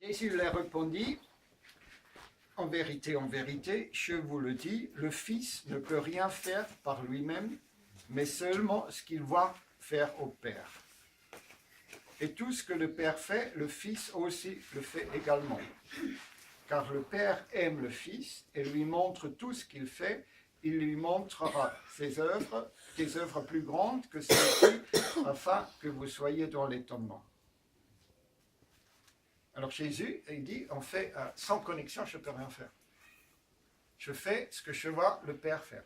Jésus leur répondit, en vérité, je vous le dis, le Fils ne peut rien faire par lui-même, mais seulement ce qu'il voit faire au Père. Et tout ce que le Père fait, le Fils aussi le fait également. Car le Père aime le Fils et lui montre tout ce qu'il fait. Il lui montrera ses œuvres, des œuvres plus grandes que celles-ci, afin que vous soyez dans l'étonnement. Alors Jésus, il dit, en fait, sans connexion, je ne peux rien faire. Je fais ce que je vois le Père faire,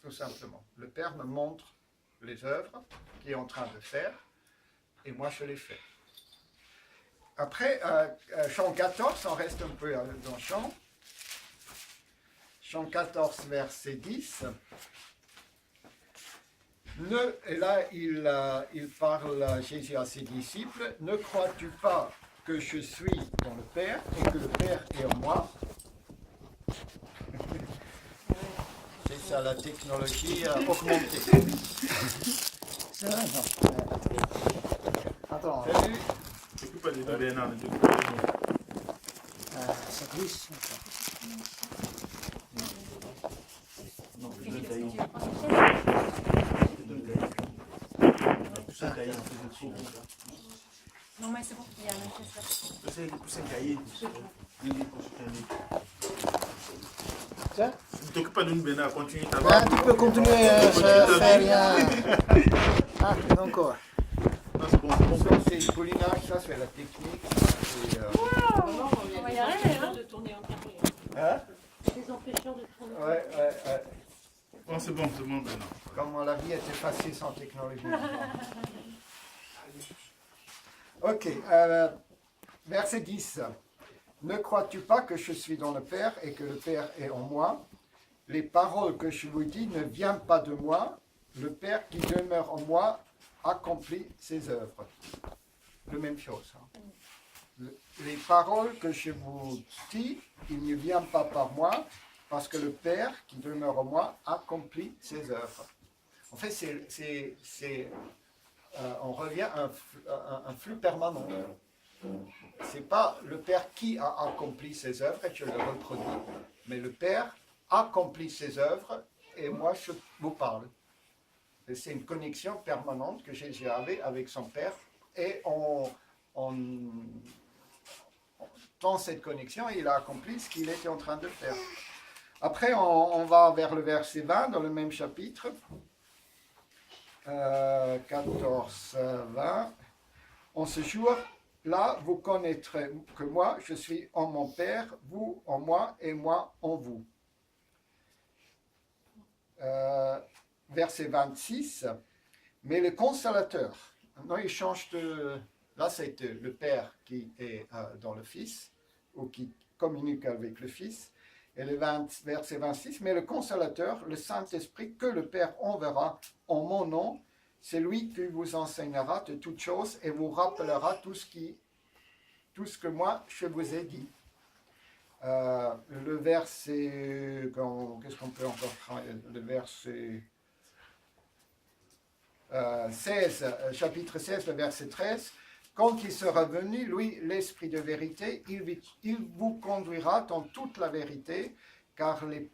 tout simplement. Le Père me montre les œuvres qu'il est en train de faire, et moi je les fais. Après, chant 14, on reste un peu dans chant. Chant 14, verset 10. Et là, il parle, Jésus à ses disciples, « Ne crois-tu pas que je suis dans le Père et que le Père est en moi ?» C'est ça la technologie augmentée. Ça va, non. Attends. Salut. Ça glisse. Non, mais c'est bon, il y a même chose Ça? Ne t'occupe pas d'une béna, continue ta Ah, tu peux continuer à faire rien. Ah, encore. Non, c'est bon, c'est bon. Ça, c'est le poulinage, ça, c'est la technique. On va y arriver, hein. De tourner en carré. Hein? Les empêcheurs de tourner. Ouais. Bon, c'est bon, béna. Comment la vie était facile sans technologie. Ok, verset 10. Ne crois-tu pas que je suis dans le Père et que le Père est en moi? Les paroles que je vous dis ne viennent pas de moi. Le Père qui demeure en moi accomplit ses œuvres. La même chose. Les paroles que je vous dis, ils ne viennent pas par moi, parce que le Père qui demeure en moi accomplit ses œuvres. En fait, on revient à un flux permanent. C'est pas le Père qui a accompli ses œuvres et je le reproduis, mais le Père accomplit ses œuvres et moi je vous parle. Et c'est une connexion permanente que Jésus avait avec son Père et dans cette connexion, il a accompli ce qu'il était en train de faire. Après, on va vers le verset 20 dans le même chapitre. 14, 20. En ce jour-là, vous connaîtrez que moi, je suis en mon Père, vous en moi et moi en vous. Verset 26. Mais le consolateur, non, il change de... Là, c'est le Père qui est dans le Fils, ou qui communique avec le Fils. Et le verset 26, mais le consolateur, le Saint-Esprit, que le Père enverra en mon nom, c'est lui qui vous enseignera de toutes choses et vous rappellera tout ce que moi je vous ai dit. Le verset, qu'est-ce qu'on peut encore travailler? Le verset 16, chapitre 16, le verset 13. Quand il sera venu, lui, l'Esprit de vérité, il vous conduira dans toute la vérité, car les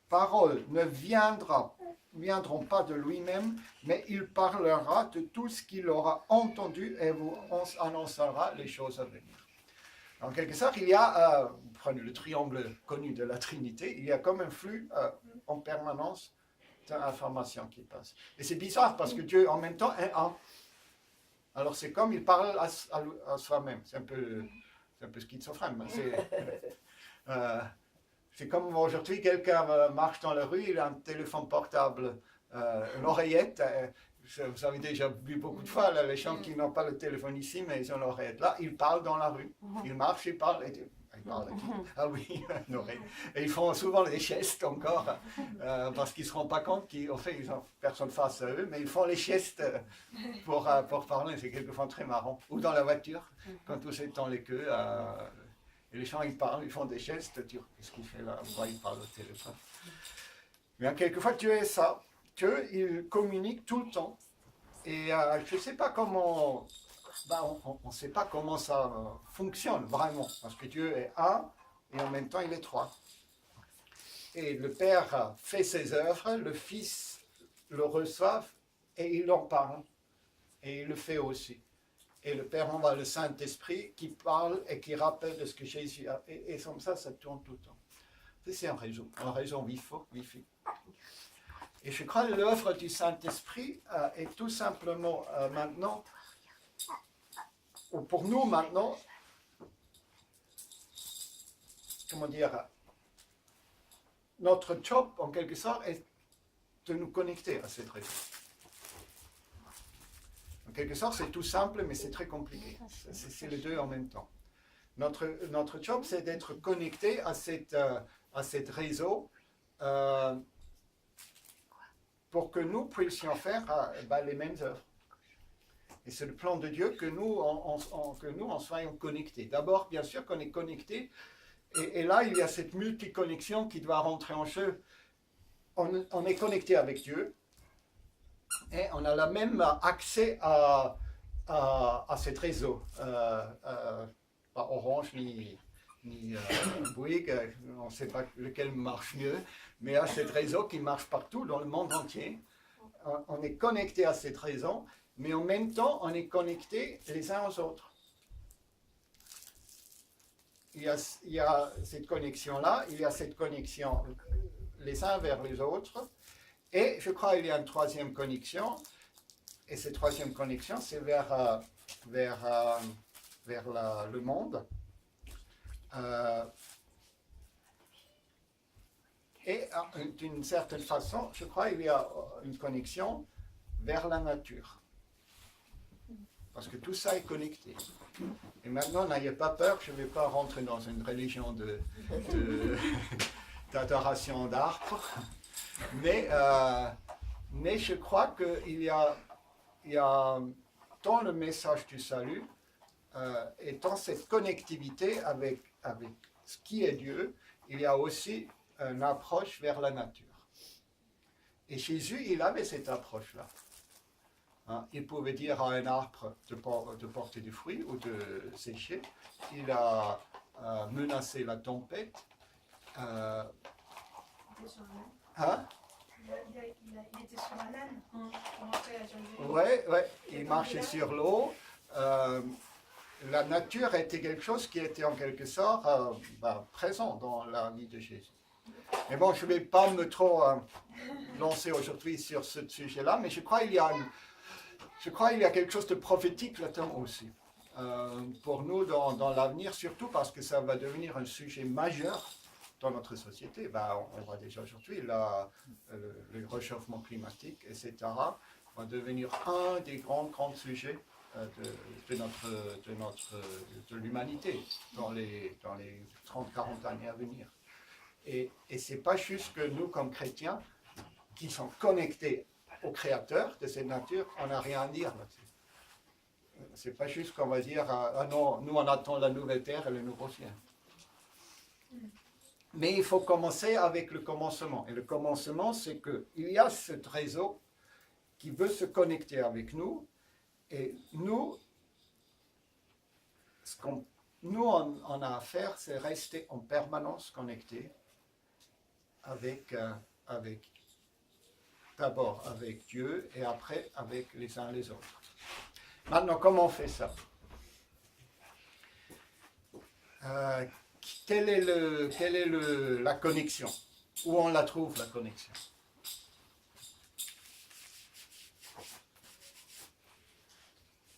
paroles ne viendront pas de lui-même, mais il parlera de tout ce qu'il aura entendu et vous annoncera les choses à venir. En quelque sorte, il y a, prenez le triangle connu de la Trinité, il y a comme un flux en permanence d'informations qui passe. Et c'est bizarre parce que Dieu en même temps est un. Alors c'est comme il parle à soi-même. C'est un peu schizophrène. C'est comme aujourd'hui, quelqu'un marche dans la rue, il a un téléphone portable, une oreillette. Vous avez déjà vu beaucoup de fois, là, les gens qui n'ont pas le téléphone ici, mais ils ont l'oreillette là, ils parlent dans la rue. Ils marchent, ils parlent. Ah oui, une oreille. Et ils font souvent des gestes encore, parce qu'ils ne se rendent pas compte qu'en fait, ils n'ont personne face à eux, mais ils font les gestes pour parler. C'est quelquefois très marrant. Ou dans la voiture, quand tous est dans les queues. Et les gens, ils parlent, ils font des gestes, qu'est-ce qu'il fait là? Pourquoi il parle au téléphone? Mais quelquefois, Dieu est ça. Dieu, il communique tout le temps. Et je ne sais pas comment ben, on ne sait pas comment ça fonctionne vraiment, parce que Dieu est un et en même temps il est trois. Et le Père fait ses œuvres, le Fils le reçoit et il en parle. Et il le fait aussi. Et le Père envoie le Saint-Esprit qui parle et qui rappelle de ce que Jésus a. Et comme ça tourne tout le temps. C'est un réseau Wi-Fi. Et je crois que l'œuvre du Saint-Esprit est tout simplement maintenant, ou pour nous maintenant, comment dire, notre job en quelque sorte est de nous connecter à cette réseau. En quelque sorte, c'est tout simple, mais c'est très compliqué. C'est les deux en même temps. Notre job, c'est d'être connecté à cette réseau pour que nous puissions faire les mêmes œuvres. Et c'est le plan de Dieu que nous en soyons connectés. D'abord, bien sûr qu'on est connectés, et là, il y a cette multiconnexion qui doit rentrer en jeu. On est connecté avec Dieu, et on a le même accès à cet réseau. Pas Orange ni Bouygues, on ne sait pas lequel marche mieux, mais à cet réseau qui marche partout dans le monde entier. On est connecté à cette réseau, mais en même temps, on est connecté les uns aux autres. Il y a cette connexion-là, il y a cette connexion les uns vers les autres, et je crois qu'il y a une troisième connexion, et cette troisième connexion, c'est vers le monde. Et d'une certaine façon, je crois qu'il y a une connexion vers la nature. Parce que tout ça est connecté. Et maintenant, n'ayez pas peur, je ne vais pas rentrer dans une religion d'adoration d'arbres, mais je crois qu'il y a dans le message du salut et dans cette connectivité avec ce qui est Dieu, il y a aussi une approche vers la nature. Et Jésus, il avait cette approche-là. Il pouvait dire à un arbre de porter du fruit ou de sécher. Il a menacé la tempête. Il était sur un âne. Il était sur un âne. Oui, il marchait sur l'eau. La nature était quelque chose qui était en quelque sorte présent dans la vie de Jésus. Mais bon, je ne vais pas me trop lancer aujourd'hui sur ce sujet-là, mais je crois qu'il y a quelque chose de prophétique là-dedans aussi. Pour nous dans l'avenir, surtout parce que ça va devenir un sujet majeur dans notre société. On voit déjà aujourd'hui le réchauffement climatique, etc. va devenir un des grands sujets de l'humanité dans les 30-40 années à venir. Et ce n'est pas juste que nous, comme chrétiens, qui sommes connectés au Créateur de cette nature, on n'a rien à dire là-dessus. Ce n'est pas juste qu'on va dire ah non, nous on attend la nouvelle terre et le nouveau ciel. Mais il faut commencer avec le commencement. Et le commencement, c'est qu'il y a ce réseau qui veut se connecter avec nous. Et nous, ce qu'on on a à faire, c'est rester en permanence connecté d'abord avec Dieu et après avec les uns les autres. Maintenant, comment on fait ça? Quelle est la connexion? Où on la trouve, la connexion?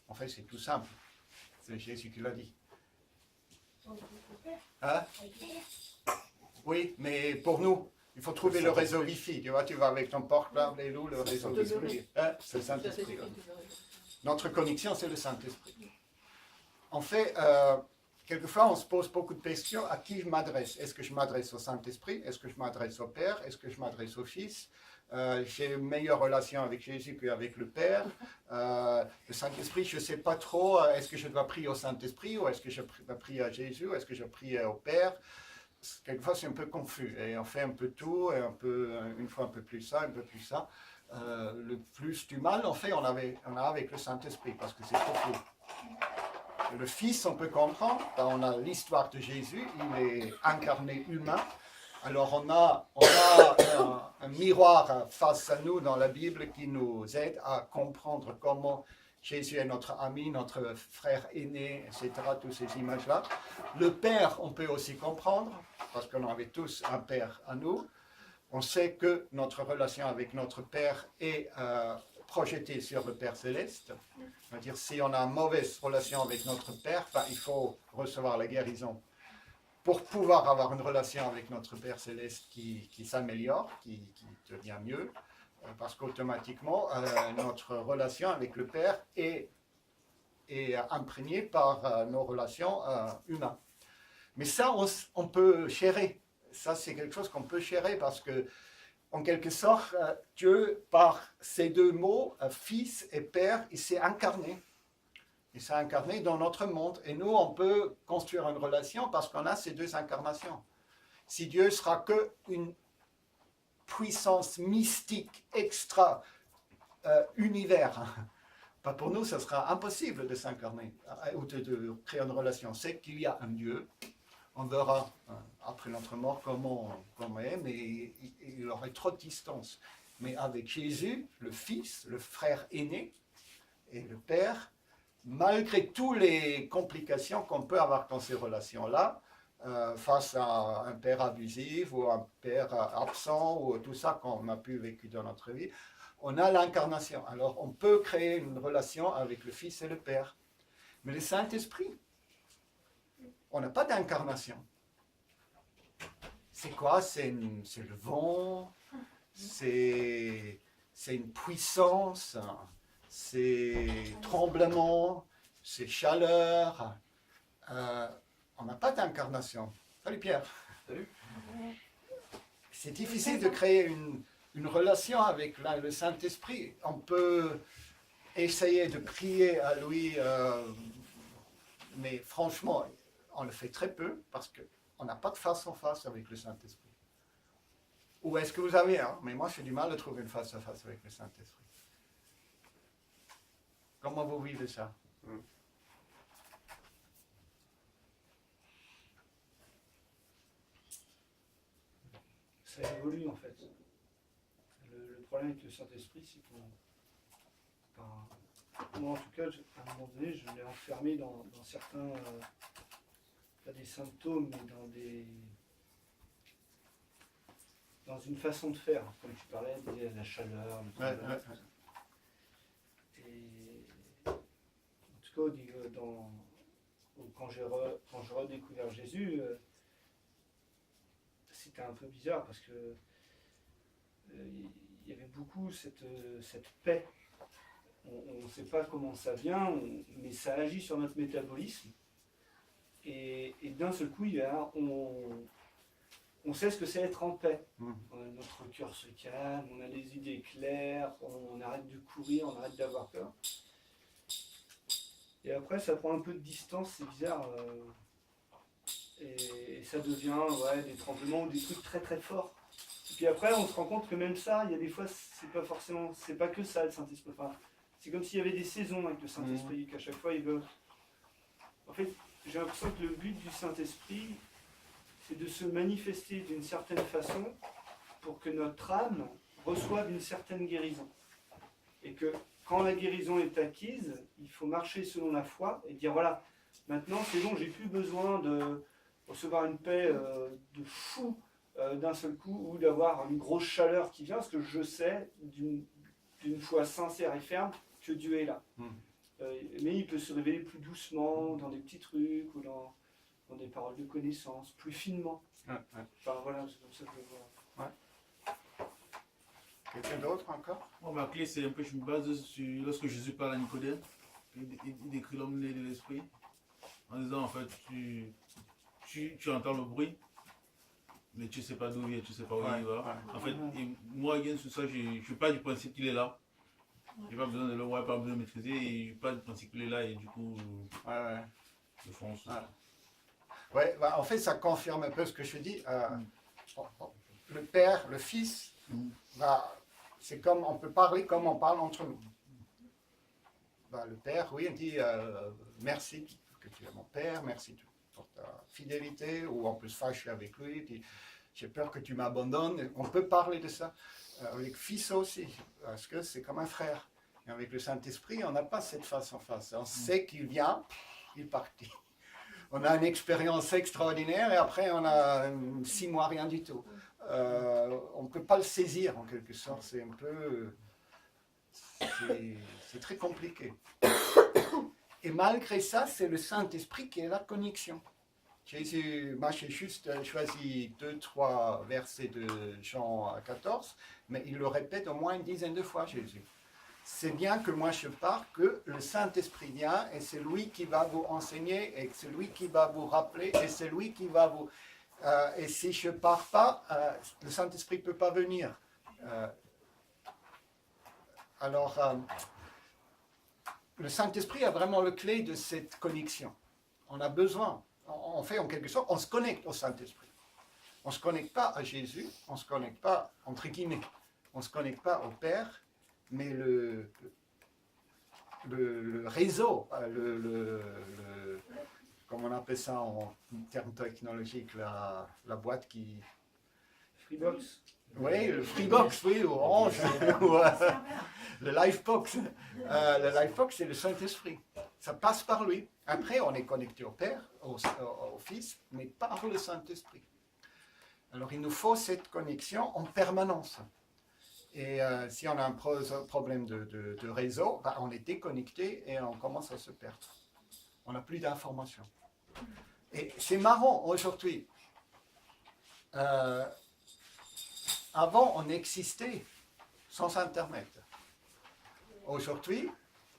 En fait, c'est tout simple. C'est Jésus qui l'a dit. Hein? Oui, mais pour nous, il faut trouver le réseau Wi-Fi. Tu vois, tu vas avec ton portable et le réseau Wi-Fi. Hein? C'est le Saint-Esprit. Notre connexion, c'est le Saint-Esprit. En fait, quelquefois, on se pose beaucoup de questions. À qui je m'adresse? Est-ce que je m'adresse au Saint-Esprit? Est-ce que je m'adresse au Père? Est-ce que je m'adresse au Fils? J'ai une meilleure relation avec Jésus qu'avec le Père. Le Saint-Esprit, je ne sais pas trop. Est-ce que je dois prier au Saint-Esprit ou est-ce que je dois prier à Jésus? Ou est-ce que je prie au Père? Quelquefois, c'est un peu confus. Et on fait un peu tout, et une fois un peu plus ça, un peu plus ça. Le plus du mal, en fait, on a avec le Saint-Esprit parce que c'est trop flou. Le Fils, on peut comprendre, on a l'histoire de Jésus, il est incarné humain. Alors on a un miroir face à nous dans la Bible qui nous aide à comprendre comment Jésus est notre ami, notre frère aîné, etc., toutes ces images-là. Le Père, on peut aussi comprendre, parce qu'on avait tous un Père à nous. On sait que notre relation avec notre Père est projetée sur le Père céleste. C'est-à-dire, si on a une mauvaise relation avec notre Père, il faut recevoir la guérison pour pouvoir avoir une relation avec notre Père céleste qui s'améliore, qui devient mieux, parce qu'automatiquement, notre relation avec le Père est imprégnée par nos relations humaines. Mais ça, on peut chérir. Ça, c'est quelque chose qu'on peut chérir parce que, en quelque sorte, Dieu, par ces deux mots, Fils et Père, il s'est incarné. Il s'est incarné dans notre monde. Et nous, on peut construire une relation parce qu'on a ces deux incarnations. Si Dieu sera qu'une puissance mystique extra-univers, pour nous, ce sera impossible de s'incarner ou de créer une relation. C'est qu'il y a un Dieu. On verra après notre mort comment il est, mais il aurait trop de distance. Mais avec Jésus, le Fils, le frère aîné et le Père, malgré toutes les complications qu'on peut avoir dans ces relations-là, face à un père abusif ou un père absent ou tout ça qu'on a pu vécu dans notre vie, on a l'incarnation. Alors on peut créer une relation avec le Fils et le Père. Mais le Saint-Esprit, on n'a pas d'incarnation. C'est quoi? C'est le vent, c'est une puissance, c'est tremblement, c'est chaleur. On n'a pas d'incarnation. Salut Pierre. Salut. C'est difficile de créer une relation avec le Saint-Esprit. On peut essayer de prier à lui, mais franchement, on le fait très peu parce qu'on n'a pas de face en face avec le Saint-Esprit. Ou est-ce que vous avez un? Mais moi, j'ai du mal à trouver une face à face avec le Saint-Esprit. Comment vous vivez ça? Ça évolue en fait. Le problème avec le Saint-Esprit, c'est qu'on. Moi en tout cas, à un moment donné, je l'ai enfermé dans certains. Pas des symptômes, mais dans une façon de faire. Comme tu parlais, la chaleur, le tremblement, tout ça. Et en tout cas, quand j'ai redécouvert Jésus, c'était un peu bizarre parce que il y avait beaucoup cette paix. On ne sait pas comment ça vient, mais ça agit sur notre métabolisme. Et d'un seul coup, on sait ce que c'est être en paix. Notre cœur se calme, on a des idées claires, on arrête de courir, on arrête d'avoir peur. Et après, ça prend un peu de distance, c'est bizarre. Et ça devient des tremblements ou des trucs très très forts. Et puis après, on se rend compte que même ça, il y a des fois, c'est pas que ça le Saint-Esprit. Enfin, c'est comme s'il y avait des saisons avec le Saint-Esprit, qu'à chaque fois il veut. En fait, j'ai l'impression que le but du Saint-Esprit, c'est de se manifester d'une certaine façon pour que notre âme reçoive une certaine guérison. Et que quand la guérison est acquise, il faut marcher selon la foi et dire voilà, maintenant c'est bon, j'ai plus besoin de recevoir une paix de fou d'un seul coup ou d'avoir une grosse chaleur qui vient, parce que je sais d'une foi sincère et ferme que Dieu est là. Mais il peut se révéler plus doucement dans des petits trucs ou dans des paroles de connaissance, plus finement. Enfin voilà, c'est comme ça que je le vois. Quelqu'un d'autre encore? Bon, ma clé, c'est un peu, je me base sur lorsque Jésus parle à Nicodème, il décrit l'homme né de l'esprit, en disant en fait, tu entends le bruit, mais tu ne sais pas d'où il vient, tu ne sais pas où il va. En fait, moi, again, sur ça, je ne suis pas du principe qu'il est là. Je n'ai pas besoin de le voir, pas besoin de maîtriser, et je n'ai pas du principe qu'il est là, et du coup, je fonce. En fait, ça confirme un peu ce que je dis. Le Père, le Fils, c'est comme on peut parler comme on parle entre nous. le Père, oui, on dit merci que tu es mon Père, merci pour ta fidélité, ou on peut se fâcher avec lui, il dit j'ai peur que tu m'abandonnes. On peut parler de ça avec Fils aussi, parce que c'est comme un frère. Et avec le Saint-Esprit, on n'a pas cette face en face. On sait qu'il vient, il est parti. On a une expérience extraordinaire et après on a 6 mois rien du tout. On ne peut pas le saisir en quelque sorte, c'est un peu... C'est très compliqué. Et malgré ça, c'est le Saint-Esprit qui est la connexion. Jésus, moi j'ai juste choisi 2-3 versets de Jean 14, mais il le répète au moins une dizaine de fois, Jésus. C'est bien que moi je parle, que le Saint-Esprit vient et c'est lui qui va vous enseigner et c'est lui qui va vous rappeler et c'est lui qui va vous... et si je ne pars pas, le Saint-Esprit ne peut pas venir. Alors, le Saint-Esprit a vraiment le clé de cette connexion. On a besoin, on fait en quelque sorte, on se connecte au Saint-Esprit. On ne se connecte pas à Jésus, on ne se connecte pas, entre guillemets, on ne se connecte pas au Père, mais le réseau, comment on appelle ça en termes technologiques, la boîte qui... Freebox. Oui, le Freebox, oui, Orange, le Livebox. Le Livebox, c'est le Saint-Esprit. Ça passe par lui. Après, on est connecté au Père, au Fils, mais par le Saint-Esprit. Alors, il nous faut cette connexion en permanence. Et si on a un problème de réseau, on est déconnecté et on commence à se perdre. On n'a plus d'informations. Et c'est marrant, aujourd'hui. Avant, on existait sans Internet. Aujourd'hui,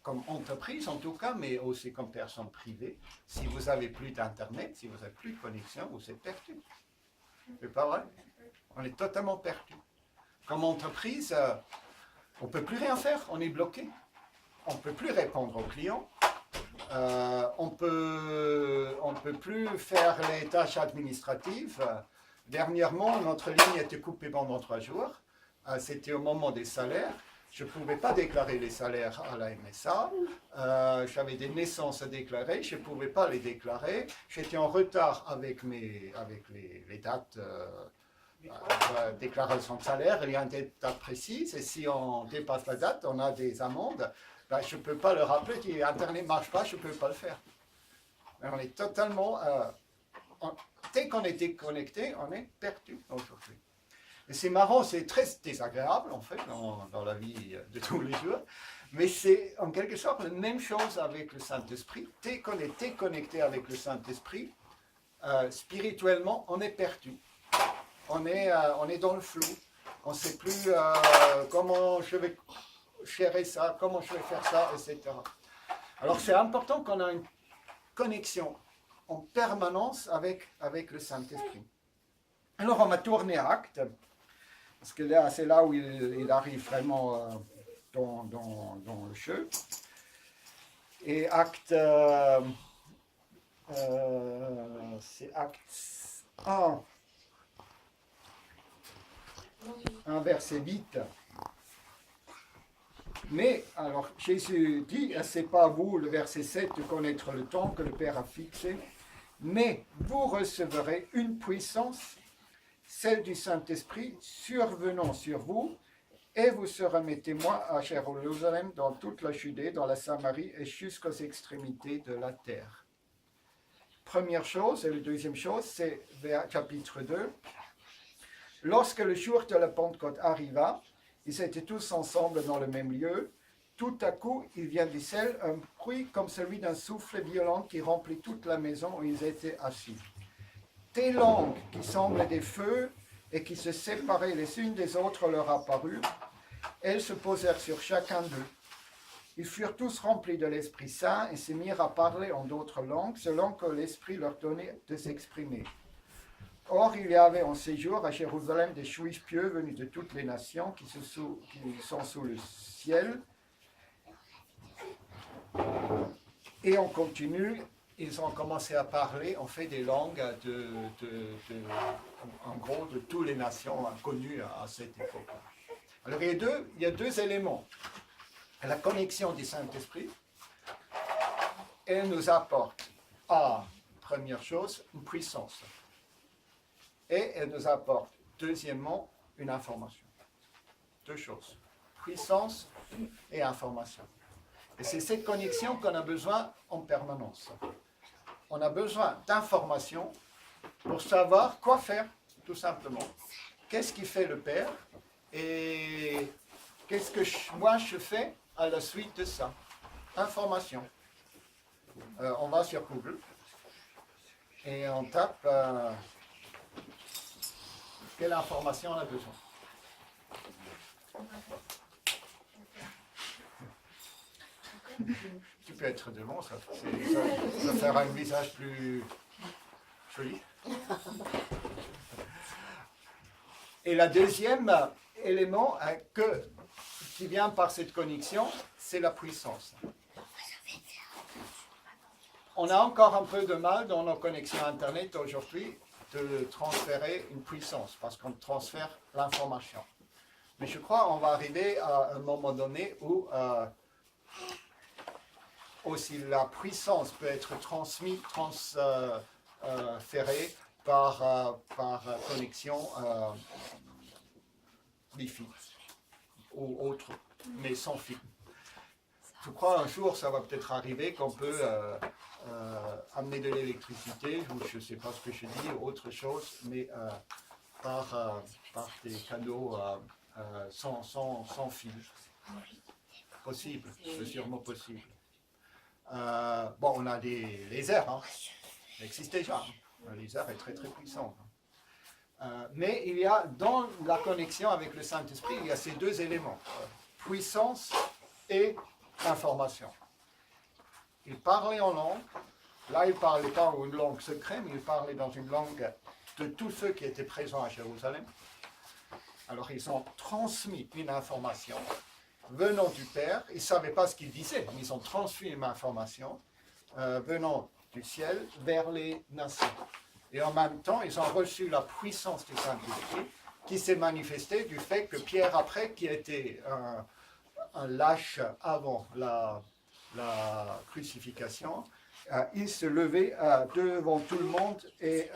comme entreprise en tout cas, mais aussi comme personne privée, si vous n'avez plus d'Internet, si vous n'avez plus de connexion, vous êtes perdu. C'est pas vrai? On est totalement perdu. Comme entreprise, on ne peut plus rien faire, on est bloqué. On ne peut plus répondre aux clients. On peut plus faire les tâches administratives. Dernièrement, notre ligne était coupée pendant 3 jours. C'était au moment des salaires. Je ne pouvais pas déclarer les salaires à la MSA. J'avais des naissances à déclarer. Je ne pouvais pas les déclarer. J'étais en retard avec les dates déclaration de salaire. Il y a une date précise. Et si on dépasse la date, on a des amendes. Je ne peux pas le rappeler. Si Internet ne marche pas, je ne peux pas le faire. On est totalement... dès qu'on est déconnecté, on est perdu aujourd'hui. Et c'est marrant, c'est très désagréable en fait dans la vie de tous les jours, mais c'est en quelque sorte la même chose avec le Saint-Esprit. Dès qu'on est déconnecté avec le Saint-Esprit, spirituellement, on est perdu. On est dans le flou. On ne sait plus comment je vais gérer ça, comment je vais faire ça, etc. Alors c'est important qu'on ait une connexion en permanence avec le Saint-Esprit. Alors on va tourner à Actes, parce que là, c'est là où il arrive vraiment dans le jeu. Et Actes, c'est Actes 1 verset 8. Mais, alors, Jésus dit, c'est pas à vous, le verset 7, de connaître le temps que le Père a fixé, mais vous recevrez une puissance, celle du Saint-Esprit, survenant sur vous, et vous serez mes témoins à Jérusalem, dans toute la Judée, dans la Samarie et jusqu'aux extrémités de la terre. Première chose, et la deuxième chose, c'est vers chapitre 2. Lorsque le jour de la Pentecôte arriva, ils étaient tous ensemble dans le même lieu. Tout à coup, il vient du ciel un bruit comme celui d'un souffle violent qui remplit toute la maison où ils étaient assis. Des langues qui semblaient des feux et qui se séparaient les unes des autres leur apparurent. Elles se posèrent sur chacun d'eux. Ils furent tous remplis de l'Esprit Saint et se mirent à parler en d'autres langues, selon que l'Esprit leur donnait de s'exprimer. Or, il y avait en séjour à Jérusalem des Juifs pieux venus de toutes les nations qui sont sous le ciel. Et on continue, ils ont commencé à parler, on fait des langues en gros de toutes les nations connues à cette époque. Alors il y a deux éléments. La connexion du Saint-Esprit, elle nous apporte, première chose, une puissance. Et elle nous apporte, deuxièmement, une information. Deux choses, puissance et information. Et c'est cette connexion qu'on a besoin en permanence. On a besoin d'informations pour savoir quoi faire, tout simplement. Qu'est-ce qui fait le Père et qu'est-ce que moi je fais à la suite de ça. Information. On va sur Google et on tape quelle information on a besoin. Tu peux être devant, ça fera un visage plus joli. Et le deuxième élément qui vient par cette connexion, c'est la puissance. On a encore un peu de mal dans nos connexions Internet aujourd'hui de transférer une puissance parce qu'on transfère l'information. Mais je crois qu'on va arriver à un moment donné où aussi la puissance peut être transférée par connexion Wi-Fi ou autre, mais sans fil. Je crois un jour ça va peut-être arriver qu'on peut amener de l'électricité, ou je ne sais pas ce que je dis, autre chose, mais par des canaux sans fil. Possible, c'est sûrement possible. Bon, on a des lasers, ça existe déjà. Un laser est très très puissant. Mais il y a dans la connexion avec le Saint-Esprit, il y a ces deux éléments, puissance et information. Il parlait en langue, là il ne parlait pas en une langue secrète, mais il parlait dans une langue de tous ceux qui étaient présents à Jérusalem. Alors ils ont transmis une information venant du Père, ils ne savaient pas ce qu'il disait, mais ils ont transmis une information venant du ciel vers les nations. Et en même temps, ils ont reçu la puissance du Saint-Esprit qui s'est manifestée du fait que Pierre, après, qui était un lâche avant la crucifixion, il se levait devant tout le monde et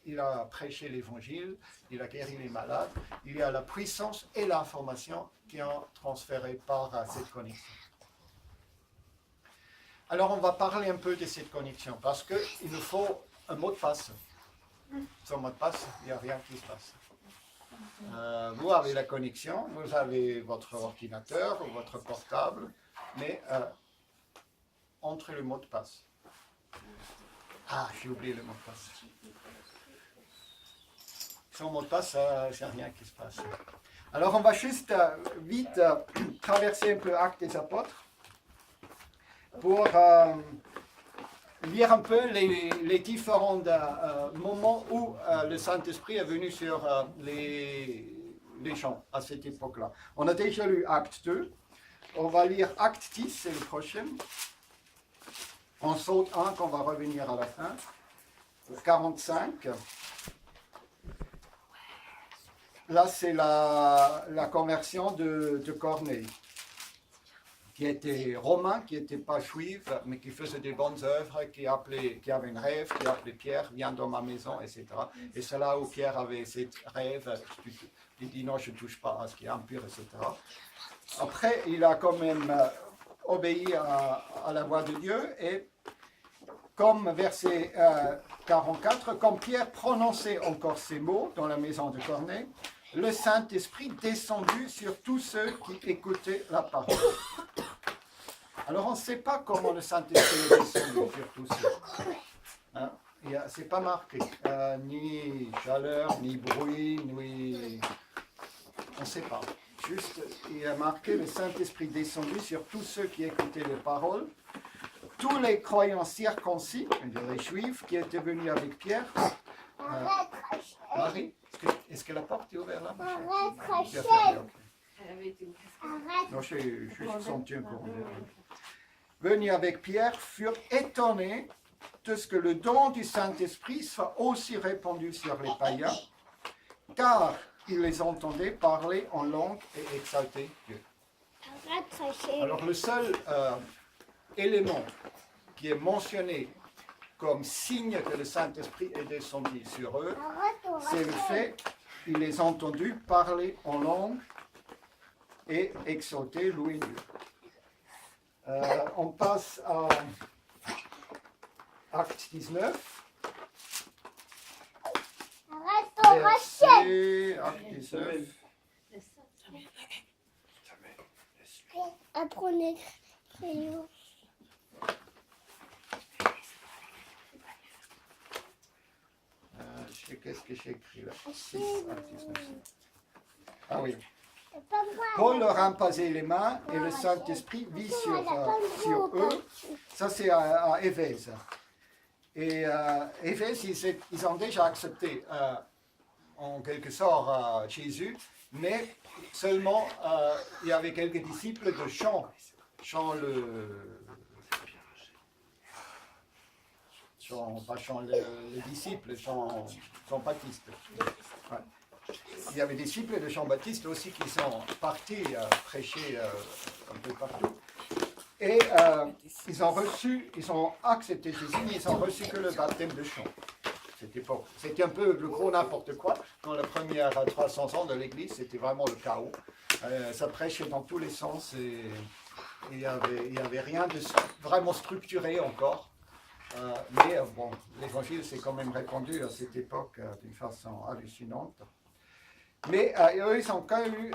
il a prêché l'évangile, il a guéri les malades. Il y a la puissance et l'information qui ont transféré par cette connexion. Alors on va parler un peu de cette connexion parce qu'il nous faut un mot de passe. Sans mot de passe, il n'y a rien qui se passe. Vous avez la connexion, vous avez votre ordinateur ou votre portable, mais entre le mot de passe. J'ai oublié le mot de passe. Sans mot de passe, il n'y a rien qui se passe. Alors on va juste vite traverser un peu Actes des Apôtres pour lire un peu les différents moments où le Saint-Esprit est venu sur les gens à cette époque-là. On a déjà lu Acte 2, on va lire Acte 10, c'est le prochain. On saute un qu'on va revenir à la fin, 45. Là, c'est la conversion de Corneille, qui était romain, qui n'était pas juif, mais qui faisait des bonnes œuvres, qui avait un rêve, qui appelait Pierre, viens dans ma maison, etc. Et c'est là où Pierre avait ce rêve, il dit non, je ne touche pas à ce qui est impur, etc. Après, il a quand même obéi à la voix de Dieu, et comme verset 44, comme Pierre prononçait encore ces mots dans la maison de Corneille, le Saint-Esprit descendu sur tous ceux qui écoutaient la parole. Alors on ne sait pas comment le Saint-Esprit est descendu sur tous ceux. C'est pas marqué, ni chaleur, ni bruit, ni... On ne sait pas. Juste, il a marqué le Saint-Esprit descendu sur tous ceux qui écoutaient les paroles. Tous les croyants circoncis, les Juifs qui étaient venus avec Pierre. Marie, est-ce que la porte est ouverte là? Elle avait été ouverte. Non, je suis senti un peu. Venus avec Pierre furent étonnés de ce que le don du Saint-Esprit soit aussi répandu sur les païens, car ils les entendaient parler en langue et exalter Dieu. Alors le seul élément qui est mentionné comme signe que le Saint-Esprit est descendu sur eux, c'est le fait qu'ils les ont entendus parler en langue et exalter, louer Dieu. On passe à Acte 19. Verset, Acte 19. Apprenez crayon. Qu'est-ce que j'ai écrit là? 6, Acte 19. Ah oui. Paul leur a imposé les mains et le Saint-Esprit vit sur eux. Ça, c'est à Éphèse. Et Éphèse, ils ont déjà accepté en quelque sorte Jésus, mais seulement il y avait quelques disciples de Jean le disciple, Jean Baptiste. Ouais. Il y avait des disciples de Jean-Baptiste aussi qui sont partis prêcher un peu partout. Et ils ont accepté Jésus, mais ils ont reçu que le baptême de Jean. C'était un peu le gros n'importe quoi. Dans les premières 300 ans de l'Église, c'était vraiment le chaos. Ça prêchait dans tous les sens et il n'y avait rien de vraiment structuré encore. Mais bon, l'évangile s'est quand même répandu à cette époque d'une façon hallucinante. Mais eux, ils ont quand même eu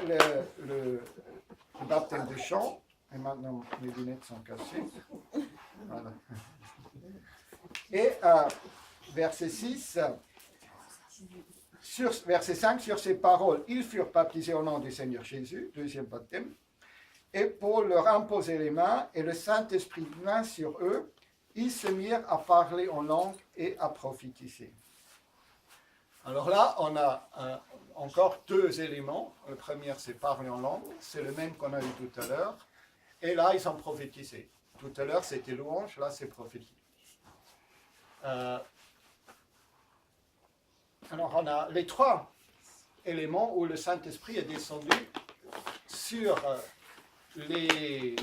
le baptême de Jean. Et maintenant, mes lunettes sont cassées. Voilà. Et verset 6, verset 5, sur ces paroles, ils furent baptisés au nom du Seigneur Jésus, deuxième baptême. Et pour leur imposer les mains, et le Saint-Esprit vint sur eux, ils se mirent à parler en langue et à prophétiser. Alors là, on a encore deux éléments. Le premier, c'est parler en langue. C'est le même qu'on a eu tout à l'heure. Et là, ils ont prophétisé. Tout à l'heure, c'était louange. Là, c'est prophétie. Alors, on a les trois éléments où le Saint-Esprit est descendu sur les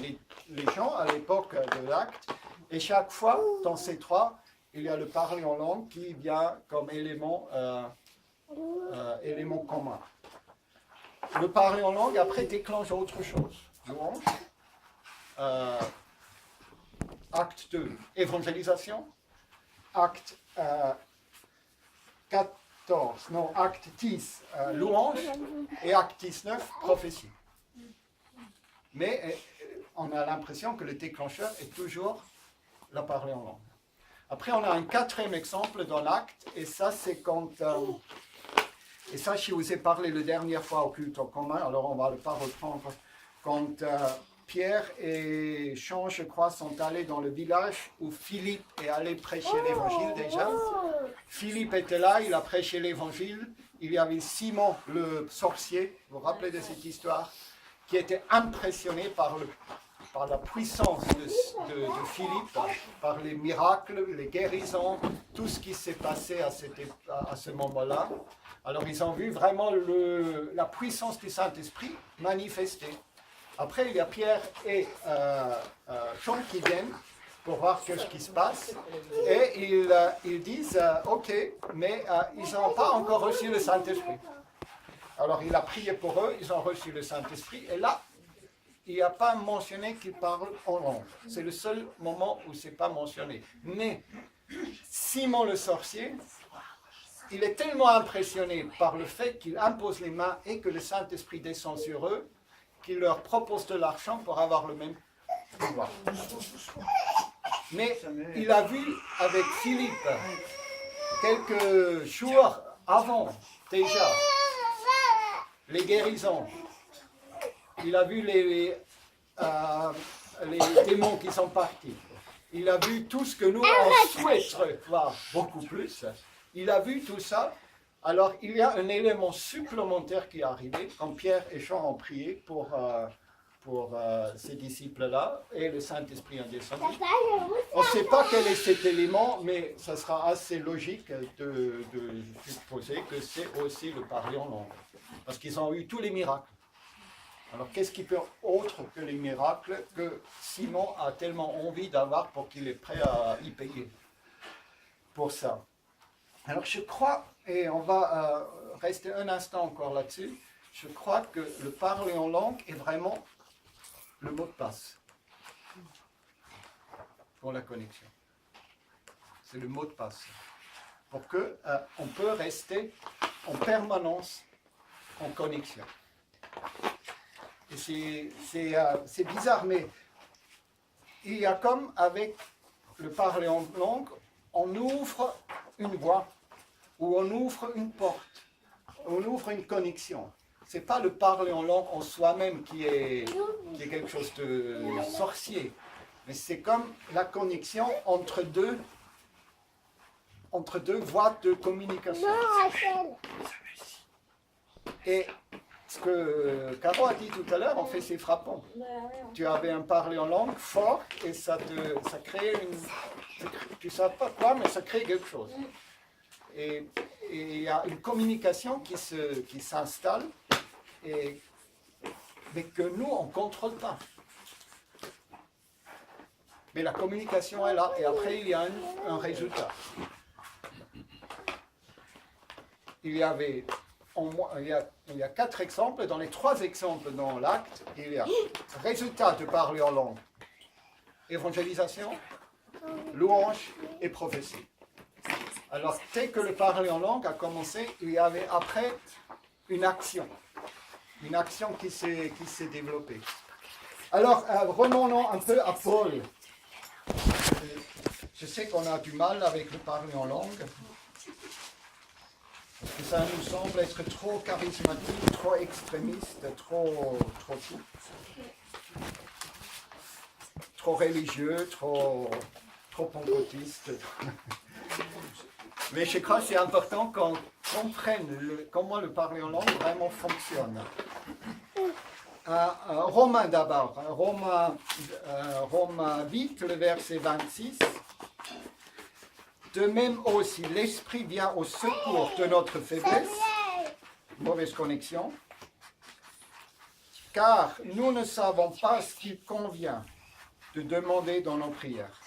gens à l'époque de l'Acte. Et chaque fois, dans ces trois, il y a le parler en langue qui vient comme élément commun. Le parler en langue, après, déclenche autre chose. Louange. Acte 2, évangélisation. Acte 10, louange. Et acte 19, prophétie. Mais on a l'impression que le déclencheur est toujours la parler en langue. Après, on a un quatrième exemple dans l'acte, et ça, c'est quand... et ça, je vous ai parlé la dernière fois au culte en commun, alors on va le pas reprendre. Quand Pierre et Jean, je crois, sont allés dans le village où Philippe est allé prêcher l'évangile déjà. Philippe était là, il a prêché l'évangile. Il y avait Simon, le sorcier, vous vous rappelez de cette histoire, qui était impressionné par la puissance de Philippe, par les miracles, les guérisons, tout ce qui s'est passé à ce moment-là. Alors ils ont vu vraiment la puissance du Saint-Esprit manifestée. Après, il y a Pierre et Jean qui viennent pour voir ce qui se passe. Et ils disent, ok, mais ils n'ont pas encore reçu le Saint-Esprit. Alors il a prié pour eux, ils ont reçu le Saint-Esprit. Et là, il n'y a pas mentionné qu'ils parlent en langue. C'est le seul moment où ce n'est pas mentionné. Mais Simon le sorcier, il est tellement impressionné par le fait qu'il impose les mains et que le Saint-Esprit descend sur eux, qu'il leur propose de l'argent pour avoir le même pouvoir. Mais il a vu avec Philippe, quelques jours avant déjà, les guérisons. Il a vu les démons qui sont partis. Il a vu tout ce que nous, on souhaiterait voir beaucoup plus. Il a vu tout ça. Alors, il y a un élément supplémentaire qui est arrivé quand Pierre et Jean ont prié pour ces disciples-là et le Saint-Esprit est descendu. On ne sait pas quel est cet élément, mais ça sera assez logique de supposer que c'est aussi le parler en langue. Parce qu'ils ont eu tous les miracles. Alors, qu'est-ce qui peut autre que les miracles que Simon a tellement envie d'avoir pour qu'il est prêt à y payer pour ça? Alors, je crois, et on va rester un instant encore là-dessus, je crois que le parler en langue est vraiment le mot de passe pour la connexion. C'est le mot de passe. Pour que on peut rester en permanence en connexion. Et c'est bizarre, mais il y a comme avec le parler en langue, on ouvre une voie, ou on ouvre une porte, on ouvre une connexion. Ce n'est pas le parler en langue en soi-même qui est quelque chose de sorcier, mais c'est comme la connexion entre deux voies de communication. Et ce que Caro a dit tout à l'heure, en fait, c'est frappant. Tu avais un parler en langue fort et ça crée tu ne sais pas quoi, mais ça crée quelque chose. Et il y a une communication qui s'installe, mais que nous, on ne contrôle pas. Mais la communication est là, et après, il y a un résultat. Il y a 4 exemples. Dans les 3 exemples dans l'acte, il y a résultat de parler en langue, évangélisation, louange et prophétie. Alors, dès que le parler en langue a commencé, il y avait après une action qui s'est développée. Alors, revenons un peu à Paul. Je sais qu'on a du mal avec le parler en langue, parce que ça nous semble être trop charismatique, trop extrémiste, trop tout. Trop religieux, trop pentecôtiste. Mais je crois que c'est important qu'on comprenne comment le parler en langue vraiment fonctionne. Romains d'abord, Romains 8, le verset 26. De même aussi, l'Esprit vient au secours de notre faiblesse, mauvaise connexion, car nous ne savons pas ce qu'il convient de demander dans nos prières.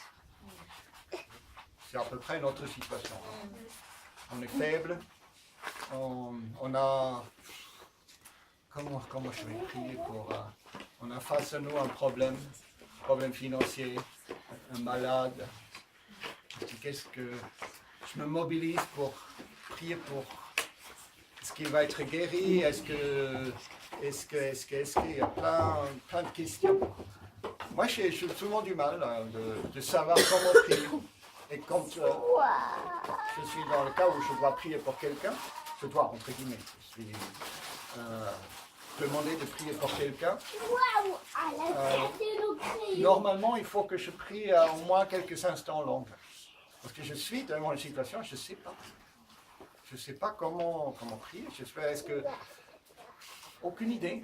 C'est à peu près notre situation. On est faible, on a... Comment je vais prier pour... on a face à nous un problème financier, un malade. Qu'est-ce que... Je me mobilise pour prier pour... Est-ce qu'il va être guéri? Est-ce qu'il y a plein de questions. Moi, j'ai souvent du mal de savoir comment prier. Et quand je suis dans le cas où je dois prier pour quelqu'un, je dois, entre guillemets, demander de prier pour quelqu'un. Normalement, il faut que je prie au moins quelques instants longs. Parce que je suis dans une situation, je ne sais pas. Je ne sais pas comment prier. Est-ce que... Aucune idée.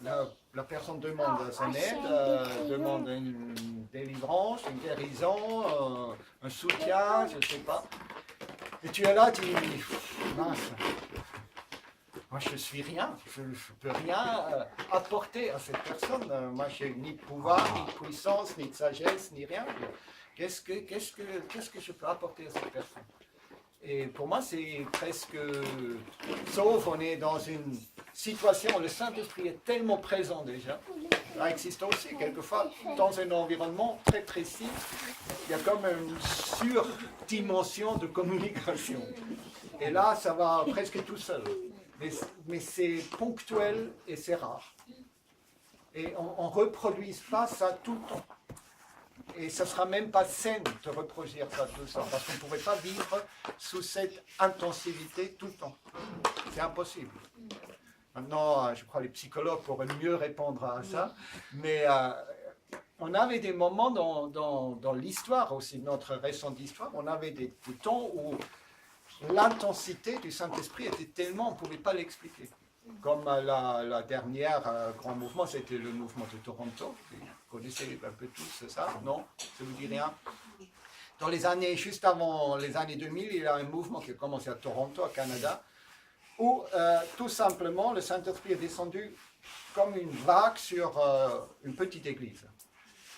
La personne demande son aide, demande une délivrance, une guérison, un soutien, je ne sais pas. Et tu es là, tu dis, mince, moi je suis rien, je ne peux rien apporter à cette personne. Moi je n'ai ni de pouvoir, ni de puissance, ni de sagesse, ni rien. Qu'est-ce que je peux apporter à cette personne? Et pour moi, c'est presque, sauf on est dans une situation où le Saint-Esprit est tellement présent déjà. Ça existe aussi, quelquefois, dans un environnement très précis, il y a comme une surdimension de communication. Et là, ça va presque tout seul. Mais c'est ponctuel et c'est rare. Et on ne reproduise pas ça tout le temps. Et ça ne sera même pas sain de reproduire ça tout le temps, parce qu'on ne pourrait pas vivre sous cette intensivité tout le temps. C'est impossible. Maintenant, je crois que les psychologues pourraient mieux répondre à ça, mais on avait des moments dans l'histoire aussi, notre récente histoire, on avait des temps où l'intensité du Saint-Esprit était tellement, on ne pouvait pas l'expliquer. Comme la dernière grand mouvement, c'était le mouvement de Toronto. Vous connaissez un peu tous ça, non? Ça vous dit rien? Dans les années, juste avant les années 2000, il y a un mouvement qui a commencé à Toronto, au Canada, où tout simplement le Saint-Esprit est descendu comme une vague sur une petite église.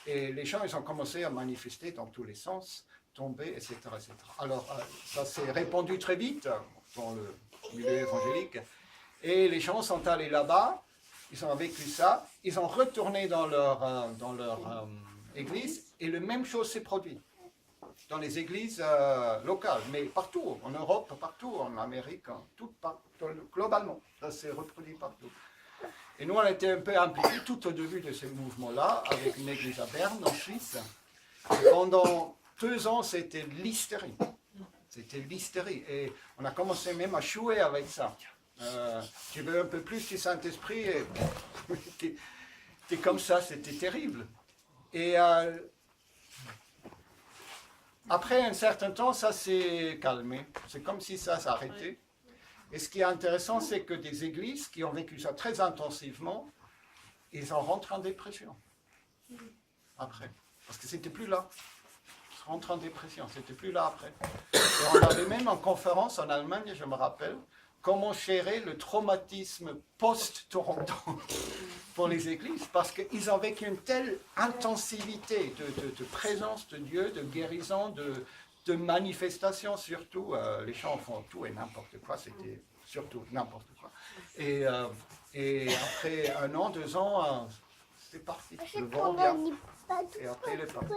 Et les gens, ils ont commencé à manifester dans tous les sens, tomber, etc. etc. Alors, ça s'est répandu très vite dans le milieu évangélique. Et les gens sont allés là-bas, ils ont vécu ça, ils ont retourné dans leur église, et la même chose s'est produite dans les églises locales, mais partout, en Europe, partout, en Amérique, globalement, ça s'est reproduit partout. Et nous, on a été un peu impliqués tout au début de ce mouvement-là, avec une église à Berne, en Suisse. Et pendant 2 ans, c'était l'hystérie. C'était l'hystérie. Et on a commencé même à jouer avec ça. Tu veux un peu plus du Saint-Esprit, et t'es comme ça, c'était terrible. Et après un certain temps, ça s'est calmé. C'est comme si ça s'arrêtait. Et ce qui est intéressant, c'est que des églises qui ont vécu ça très intensivement, ils en rentrent en dépression. Après. Parce que c'était plus là. Ils rentrent en dépression, c'était plus là après. Et on avait même en conférence en Allemagne, je me rappelle, comment gérer le traumatisme post-Toronto pour les églises, parce qu'ils ont vécu une telle intensivité de présence de Dieu, de guérison, de manifestation surtout. Les gens font tout et n'importe quoi, c'était surtout n'importe quoi. Et après 1 an, 2 ans, c'est parti, le vent vient, et après il est parti.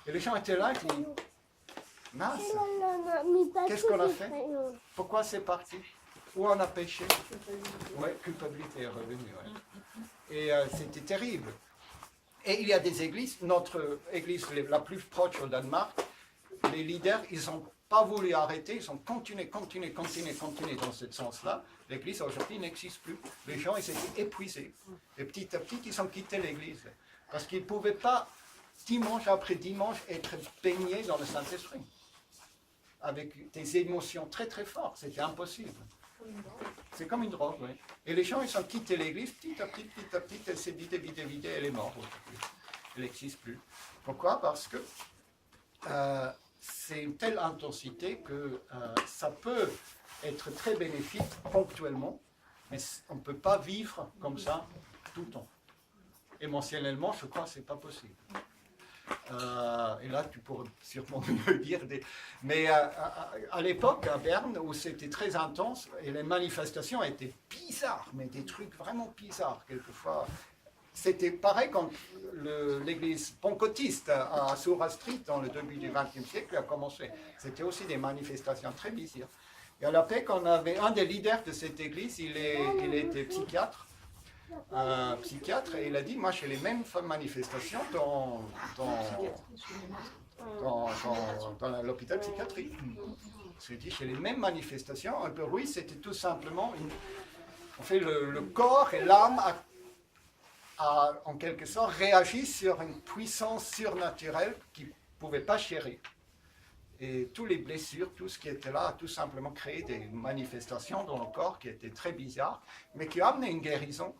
Et les gens étaient là, ils disent, mince, qu'est-ce qu'on a fait? Pourquoi c'est parti? Où on a péché? Oui, culpabilité est revenue. Ouais. Et c'était terrible. Et il y a des églises, notre église la plus proche au Danemark, les leaders, ils n'ont pas voulu arrêter, ils ont continué dans ce sens-là. L'église aujourd'hui n'existe plus. Les gens, ils étaient épuisés. Et petit à petit, ils ont quitté l'église. Parce qu'ils ne pouvaient pas, dimanche après dimanche, être baignés dans le Saint-Esprit. Avec des émotions très très fortes. C'était impossible. C'est comme une drogue, oui. Et les gens, ils ont quitté l'église, petit à petit, elle s'est vidée, elle est morte. Elle n'existe plus. Pourquoi? Parce que c'est une telle intensité que ça peut être très bénéfique ponctuellement, mais on ne peut pas vivre comme ça tout le temps. Émotionnellement, je crois que ce n'est pas possible. Et là, tu pourrais sûrement me dire Mais à l'époque, à Berne, où c'était très intense, et les manifestations étaient bizarres, mais des trucs vraiment bizarres, quelquefois. C'était pareil quand l'église pentecôtiste à Sora Street, dans le début du XXe siècle, a commencé. C'était aussi des manifestations très bizarres. Et à la PEC, on avait un des leaders de cette église, il était psychiatre. Et il a dit, moi j'ai les mêmes manifestations dans l'hôpital psychiatrique. Il dit, j'ai les mêmes manifestations. Pour lui, c'était tout simplement, le corps et l'âme a en quelque sorte réagi sur une puissance surnaturelle qu'il ne pouvait pas gérer. Et toutes les blessures, tout ce qui était là, a tout simplement créé des manifestations dans le corps qui étaient très bizarres, mais qui ont amené une guérison.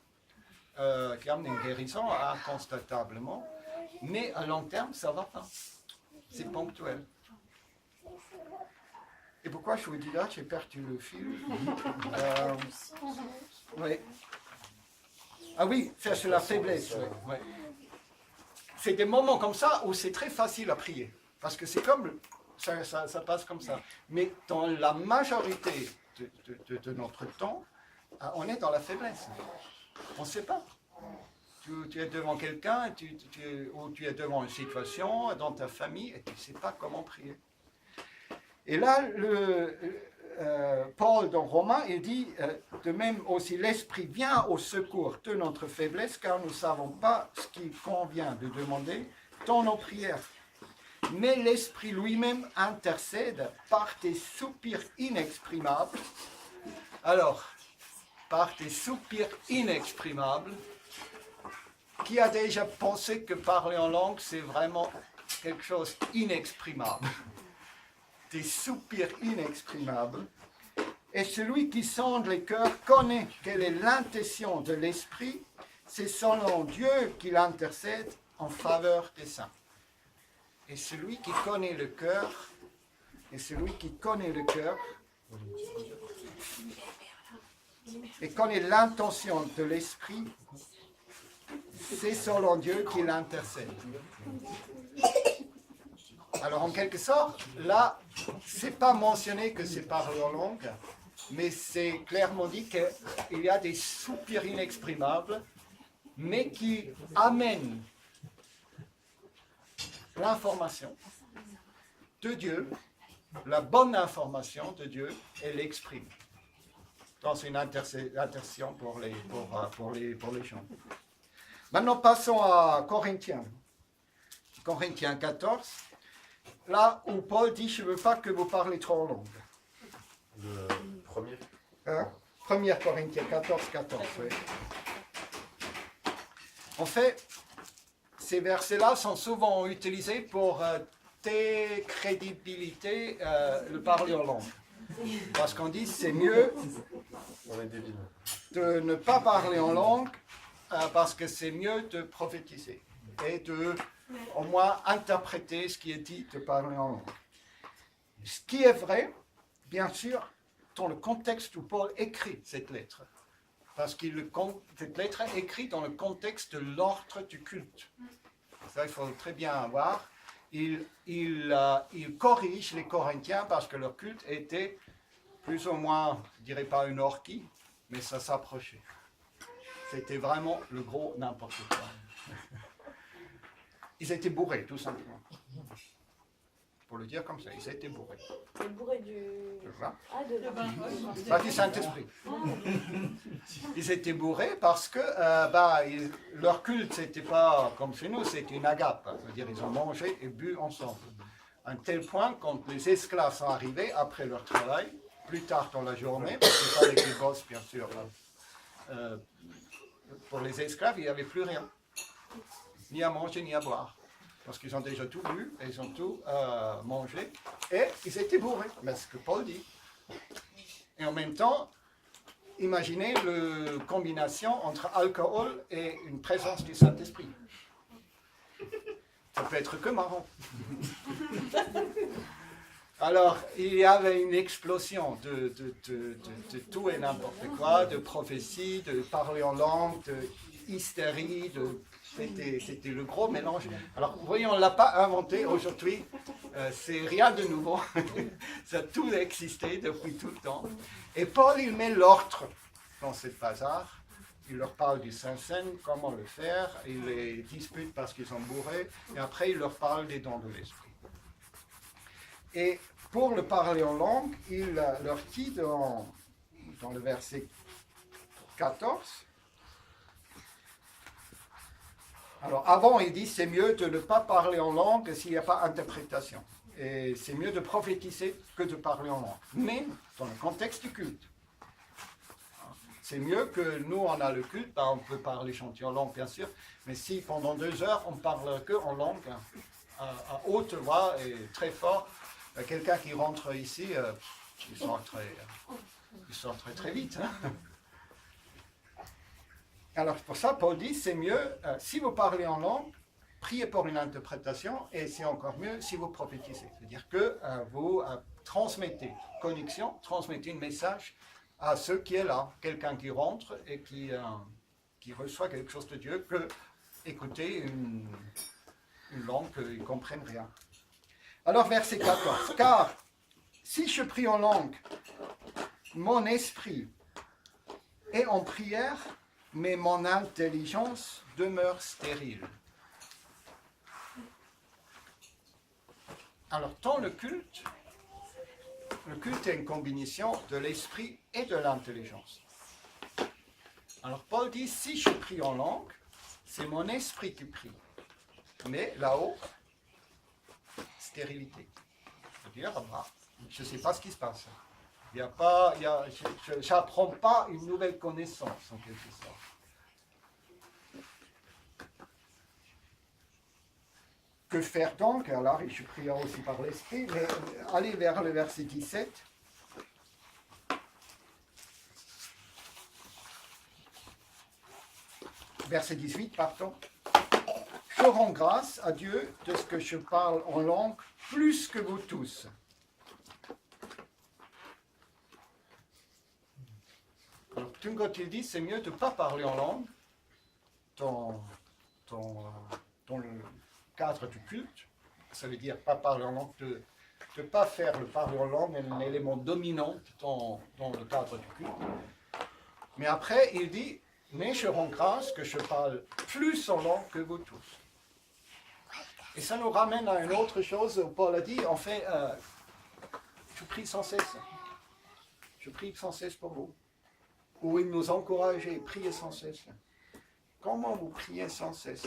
Inconstatablement, mais à long terme, ça ne va pas. C'est ponctuel. Et pourquoi je vous dis là, j'ai perdu le fil. Oui. Ah oui, c'est la faiblesse. Oui. C'est des moments comme ça où c'est très facile à prier, parce que c'est comme, ça passe comme ça. Mais dans la majorité de notre temps, on est dans la faiblesse. On ne sait pas. Tu es devant quelqu'un, ou tu es devant une situation dans ta famille et tu ne sais pas comment prier. Et là, Paul dans Romains, il dit de même aussi, l'Esprit vient au secours de notre faiblesse car nous ne savons pas ce qu'il convient de demander dans nos prières. Mais l'Esprit lui-même intercède par des soupirs inexprimables. Alors, par des soupirs inexprimables, qui a déjà pensé que parler en langue, c'est vraiment quelque chose d'inexprimable. Des soupirs inexprimables. Et celui qui sonde les cœurs connaît quelle est l'intention de l'Esprit. C'est selon Dieu qu'il intercède en faveur des saints. Et celui qui connaît le cœur, et connaît l'intention de l'Esprit, c'est selon Dieu qu'il intercède. Alors en quelque sorte, là, c'est pas mentionné que c'est parlé en langue, mais c'est clairement dit qu'il y a des soupirs inexprimables, mais qui amènent l'information de Dieu, la bonne information de Dieu, et l'exprime dans une intercession pour les gens. Maintenant, passons à Corinthiens. Corinthiens 14, là où Paul dit « Je ne veux pas que vous parlez trop en langue ». Le premier. 1 Corinthiens 14, 14, oui. En fait, ces versets-là sont souvent utilisés pour décrédibiliter le parler en langue. Parce qu'on dit c'est mieux On est débile. de ne pas parler en langue parce que c'est mieux de prophétiser et de au moins interpréter ce qui est dit de parler en langue. Ce qui est vrai, bien sûr, dans le contexte où Paul écrit cette lettre. Parce que cette lettre est écrite dans le contexte de l'ordre du culte. Ça, il faut très bien voir. Il corrige les Corinthiens parce que leur culte était plus ou moins, je ne dirais pas une orgie, mais ça s'approchait. C'était vraiment le gros n'importe quoi. Ils étaient bourrés, tout simplement. Pour le dire comme ça, ils étaient bourrés. C'est bourré du... Voilà. Ah, de Pas du Saint-Esprit. Ils étaient bourrés parce que leur culte, c'était pas comme chez nous, c'était une agape. C'est-à-dire ils ont mangé et bu ensemble. À un tel point, quand les esclaves sont arrivés après leur travail, plus tard dans la journée, parce qu'il fallait qu'ils bossent, bien sûr, pour les esclaves, il n'y avait plus rien. Ni à manger, ni à boire. Parce qu'ils ont déjà tout bu, et ils ont tout mangé, et ils étaient bourrés, c'est ce que Paul dit. Et en même temps, imaginez la combinaison entre alcool et une présence du Saint-Esprit. Ça peut être que marrant. Alors, il y avait une explosion de tout et n'importe quoi, de prophéties, de parler en langue, de hystérie, c'était le gros mélange. Alors, vous voyez, on ne l'a pas inventé aujourd'hui, c'est rien de nouveau. Ça a tout existé depuis tout le temps. Et Paul, il met l'ordre dans ce bazar. Il leur parle du Saint-Seine, comment le faire. Il les dispute parce qu'ils sont bourrés. Et après, il leur parle des dons de l'esprit. Et pour le parler en langue, il leur dit dans le verset 14. Alors avant, il dit c'est mieux de ne pas parler en langue s'il n'y a pas d'interprétation. Et c'est mieux de prophétiser que de parler en langue. Mais dans le contexte du culte. C'est mieux que nous, on a le culte, on peut parler chanter en langue bien sûr, mais si pendant 2 heures on parle que en langue, à haute voix et très fort, quelqu'un qui rentre ici, il sort très vite. Hein. Alors pour ça, Paul dit, c'est mieux, si vous parlez en langue, priez pour une interprétation, et c'est encore mieux si vous prophétisez. C'est-à-dire que vous transmettez connexion, transmettez un message à ceux qui est là, quelqu'un qui rentre et qui reçoit quelque chose de Dieu, que écouter une langue qu'ils ne comprennent rien. Alors verset 14, car si je prie en langue, mon esprit est en prière, mais mon intelligence demeure stérile. Alors dans le culte est une combinaison de l'esprit et de l'intelligence. Alors Paul dit, si je prie en langue, c'est mon esprit qui prie. Mais là-haut, stérilité. C'est-à-dire, je ne sais pas ce qui se passe. Je n'apprends pas une nouvelle connaissance, en quelque sorte. Que faire donc? Alors, je prie aussi par l'esprit, mais allez vers le verset 17. Verset 18, pardon. Je rends grâce à Dieu de ce que je parle en langue plus que vous tous. Alors, Tungot, il dit, c'est mieux de ne pas parler en langue dans le cadre du culte. Ça veut dire pas parler en langue, de ne pas faire le parler en langue un élément dominant dans le cadre du culte. Mais après, il dit, mais je rends grâce que je parle plus en langue que vous tous. Et ça nous ramène à une autre chose où Paul a dit, en fait, je prie sans cesse. Je prie sans cesse pour vous. Où il nous encourage à prier sans cesse. Comment vous priez sans cesse?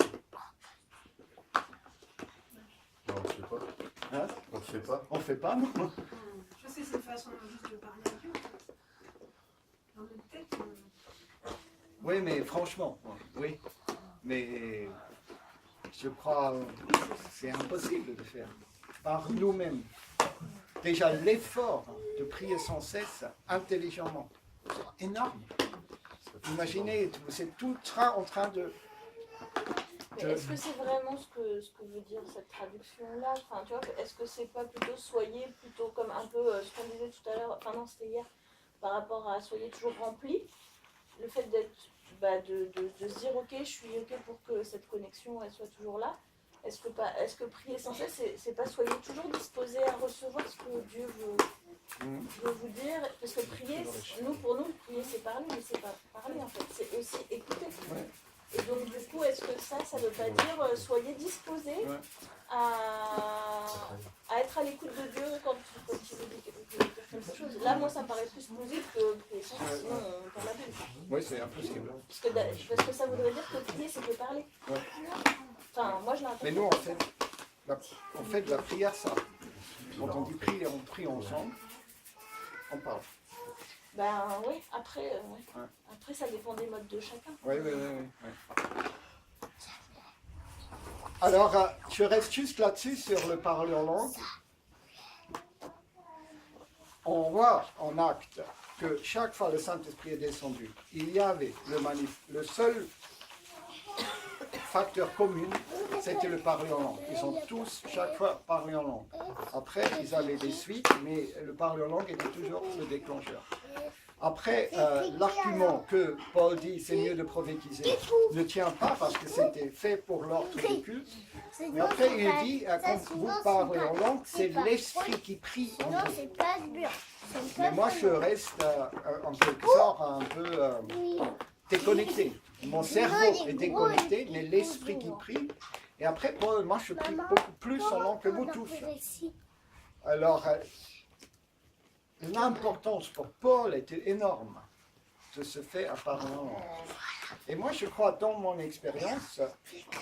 Non, on ne fait pas. Hein? On ne fait pas. On ne fait pas, non? Je sais, c'est une façon juste de parler à Dieu. Dans notre tête, Oui, mais franchement, oui. Mais je crois que c'est impossible de faire par nous-mêmes. Déjà, l'effort de prier sans cesse, intelligemment, c'est énorme. Imaginez, vous êtes tout en train de... Mais est-ce que c'est vraiment ce que veut dire cette traduction-là? Enfin, tu vois, est-ce que c'est pas plutôt soyez, plutôt comme un peu ce qu'on disait tout à l'heure, enfin non, c'était hier, par rapport à soyez toujours remplis, le fait d'être, de se dire ok, je suis ok pour que cette connexion elle soit toujours là. Est-ce que prier sans cesse, c'est pas soyez toujours disposés à recevoir ce que Dieu veut vous dire? Parce que prier, pour nous, prier c'est parler, mais c'est pas parler en fait, c'est aussi écouter. Ouais. Et donc du coup, est-ce que ça veut pas dire soyez disposés à être à l'écoute de Dieu quand il vous dit quelque chose? Là, moi, ça me paraît plus logique que prier sans cesse, sinon on perd la bulle. Oui, c'est impossible. Parce que ça voudrait dire que prier, c'est que parler. Ouais. Enfin, moi, je l'interprète. Mais nous, on fait de la prière, ça. Quand on dit prier, on prie ensemble, on parle. Ben oui, après, Ouais. après ça dépend des modes de chacun. Oui. Alors, je reste juste là-dessus sur le parler en langue. On voit en acte que chaque fois le Saint-Esprit est descendu, il y avait le seul facteur commun, c'était le parler en langue. Ils ont tous, chaque fois, parlé en langue. Après, ils avaient des suites, mais le parler en langue était toujours le déclencheur. Après, l'argument que Paul dit c'est mieux de prophétiser ne tient pas parce que c'était fait pour l'ordre du culte. Mais après, il dit quand vous parlez en langue, c'est l'esprit qui prie en Non, vous. c'est pas dur. Mais moi, je reste en quelque sorte un peu déconnecté. Mon cerveau est déconnecté, mais l'esprit qui prie. Et après, Paul, moi, je prie beaucoup plus en langue que vous tous. Alors, l'importance pour Paul était énorme de se faire à parler en langue. Et moi, je crois, dans mon expérience,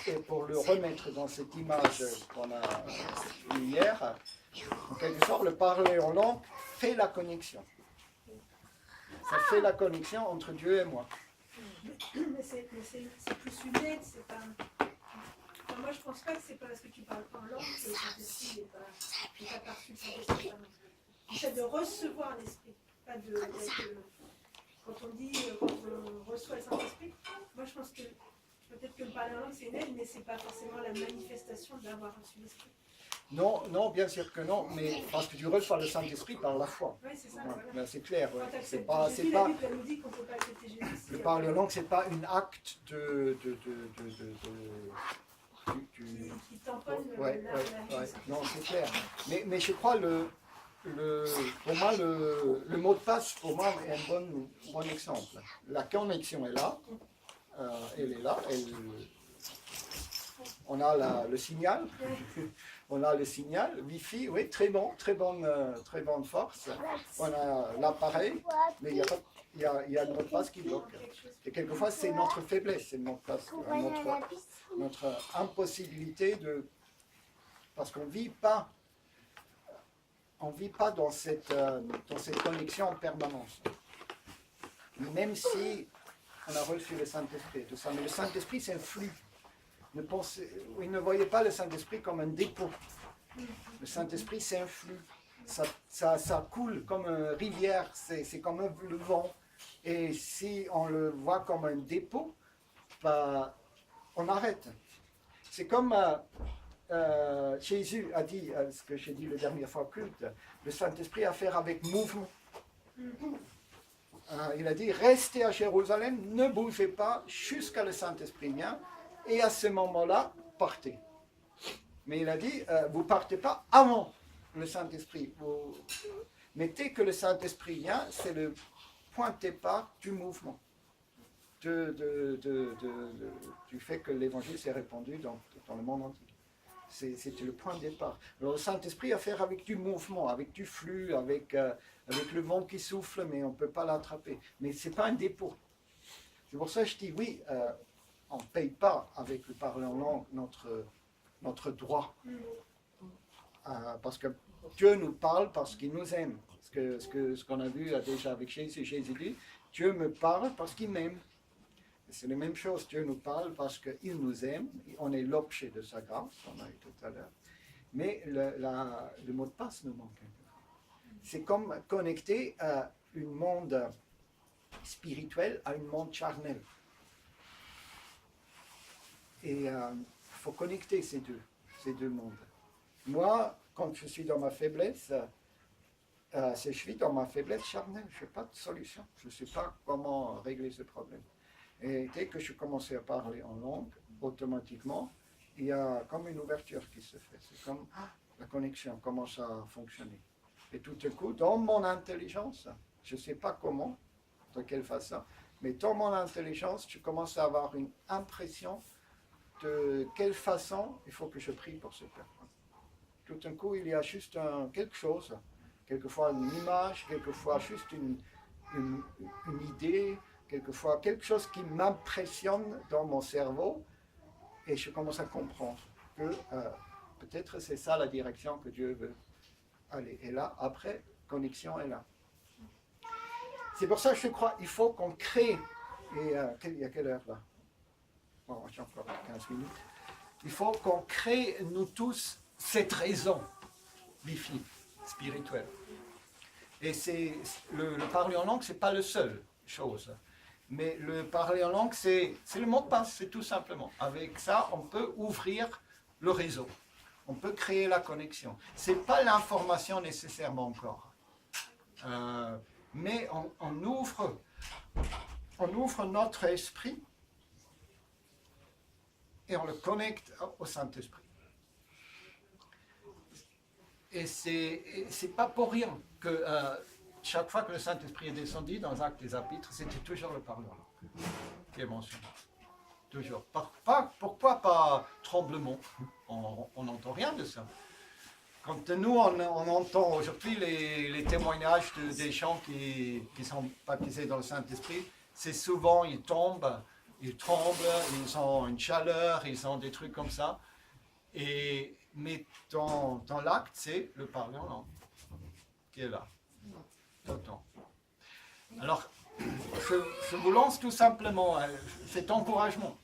et pour le remettre dans cette image qu'on a vue hier, en quelque sorte, le parler en langue fait la connexion. Ça fait la connexion entre Dieu et moi. mais c'est plus une aide, c'est pas... Enfin, moi, je pense pas que c'est parce que tu parles pas en langue que le Saint-Esprit n'est pas perçu le Saint-Esprit. Le fait de recevoir l'Esprit, pas de... Quand on reçoit le Saint-Esprit, moi je pense que peut-être que le parler en langue c'est une aide, mais c'est pas forcément la manifestation d'avoir reçu l'Esprit. Non, bien sûr que non, mais parce que tu reçois le Saint-Esprit par la foi. Oui, c'est ça. Ouais, Voilà. ben, c'est clair. Ouais. Quand C'est tu pas, acceptes Jésus, c'est pas, la Bible elle nous dit qu'on ne peut pas accepter Jésus. le parler en langue, c'est pas un acte qui tamponne Ouais, la ouais. Non, c'est clair. Mais je crois pour moi, le mot de passe, pour moi, est un bon exemple. La connexion est là. Elle est là. On a le signal. On a le signal. Wi-Fi, oui, très bonne force. On a l'appareil, mais il y a le mot de passe qui bloque. Et quelquefois, c'est notre faiblesse, c'est le mot de passe. Notre impossibilité de... Parce qu'on ne vit pas dans cette connexion en permanence. Même si on a reçu le Saint-Esprit, tout ça. Mais le Saint-Esprit, c'est un flux. Ne voyez pas le Saint-Esprit comme un dépôt. Le Saint-Esprit, c'est un flux. Ça coule comme une rivière, c'est comme le vent. Et si on le voit comme un dépôt, bah, on arrête. C'est comme Jésus a dit, ce que j'ai dit la dernière fois culte, le Saint-Esprit a à faire avec mouvement. il a dit, restez à Jérusalem, ne bougez pas jusqu'à le Saint-Esprit vient, et à ce moment-là, partez. Mais il a dit, vous ne partez pas avant le Saint-Esprit. Mais dès que le Saint-Esprit vient, c'est le point de départ du mouvement, du fait que l'Évangile s'est répandu dans le monde entier. C'était le point de départ. Alors le Saint-Esprit a à faire avec du mouvement, avec du flux, avec le vent qui souffle, mais on ne peut pas l'attraper. Mais ce n'est pas un dépôt. C'est pour ça que je dis oui, on ne paye pas avec le parler en langue notre droit. Parce que Dieu nous parle parce qu'il nous aime. Ce qu'on a vu déjà avec Jésus, Jésus dit, Dieu me parle parce qu'il m'aime. C'est la même chose, Dieu nous parle parce qu'il nous aime, on est l'objet de sa grâce, on a eu tout à l'heure. Mais le mot de passe nous manque. C'est comme connecter un monde spirituel à un monde charnel. Et il faut connecter ces deux mondes. Moi, quand je suis dans ma faiblesse, je suis dans ma faiblesse charnelle, je n'ai pas de solution, je ne sais pas comment régler ce problème. Et dès que je commençais à parler en langue, automatiquement, il y a comme une ouverture qui se fait. C'est comme la connexion commence à fonctionner. Et tout à coup, dans mon intelligence, je ne sais pas comment, de quelle façon, mais dans mon intelligence, je commence à avoir une impression de quelle façon il faut que je prie pour cette personne. Tout d'un coup, il y a juste quelque chose, quelquefois une image, quelquefois juste une idée, quelquefois quelque chose qui m'impressionne dans mon cerveau et je commence à comprendre que peut-être c'est ça la direction que Dieu veut aller. Et là, après, connexion est là. C'est pour ça que je crois qu'il faut qu'on crée, et il y a quelle heure là? Bon, j'ai encore 15 minutes. Il faut qu'on crée, nous tous, cette raison bifi, spirituelle. Et c'est le parler en langue, ce n'est pas la seule chose. Mais le parler en langue, c'est le mot de passe, c'est tout simplement. Avec ça, on peut ouvrir le réseau. On peut créer la connexion. Ce n'est pas l'information nécessairement encore. Mais on ouvre notre esprit et on le connecte au Saint-Esprit. Et c'est pas pour rien que chaque fois que le Saint-Esprit est descendu dans Actes des Apôtres, c'était toujours le parlant qui est mentionné. Toujours. Pourquoi pas tremblement? On n'entend rien de ça. Quand nous, on entend aujourd'hui les témoignages des gens qui sont baptisés dans le Saint-Esprit, c'est souvent, ils tombent, ils tremblent, ils ont une chaleur, ils ont des trucs comme ça. Mais dans l'acte, c'est le parler en langue qui est là. Tout le temps. Alors, je vous lance tout simplement cet encouragement.